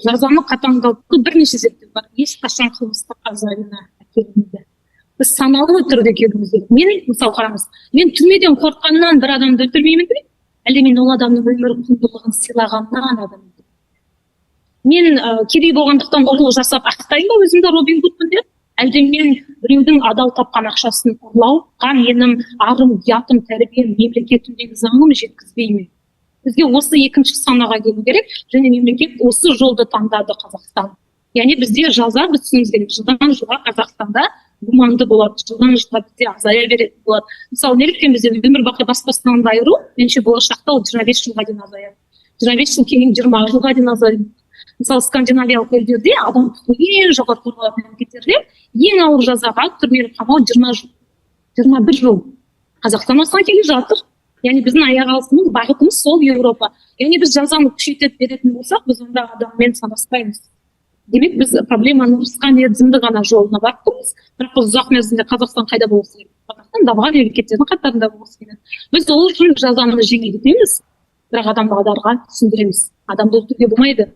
жазаны қатаңдату бірнеше зерттеу бар. Ешқашан қылмыстық азаюына әкелмейді. Біз саналы түрде келуіміз керек. Мен мысалы қараңыз, мен түрмеден қорыққаннан бір адамды өлтірмеймін бе? Әлде мен ол адамның өмір құндылығын сыйлағаннан адам өлтіремін? Мен кедей болғандықтан ұрлық жасап ақтаймын ба өзімді Робин Гудпын деп? Әлде мен біреудің адал тапқан ақшасын ұрлауға менің арым, ұятым, тәрбием, мемлекетімдегі заңым жеткізбей ме? Бізге осы екінші санаға келу керек, және мемлекет осы жолды таңдады Қазақстан. Яғни бізде жаза біз түсінуіміз керек. Жылдан жылға Қазақстанда гуманды болады, жылдан жылға бізде азая беретін болады. Мысалы, неліктен бізде өмір бақи бас бостандығынан айыру, меніңше болашақта ол 25 жылға дейін азаяды. 25 жыл кейін 20 жылға дейін азаяды. Мысалы, скандинавиялық елдерде адамдықты ең жоғары қорғалатын мемлекеттерде ең ауыр жазаға түрмелік қамау 20 жыл, 21 жыл. Қазақстан осыған келе жатыр. Яғни біздің аяқ алысымыз, бағытымыз сол Еуропа. Яғни біз жазаны күшейтіп беретін болсақ, біз онда адаммен санаспаймыз. Демек, біз проблеманың қысқа мерзімді ғана жолына барып тұрмыз. Бірақ біз ұзақ мерзімде Қазақстан қайда болғысы келеді? Қазақстан дамыған мемлекеттердің қатарында болғысы келеді. Біз ол үшін жазаны жеңілдетеміз, бірақ адамдарға түсіндіреміз. Адамды өлтіруге болмайды.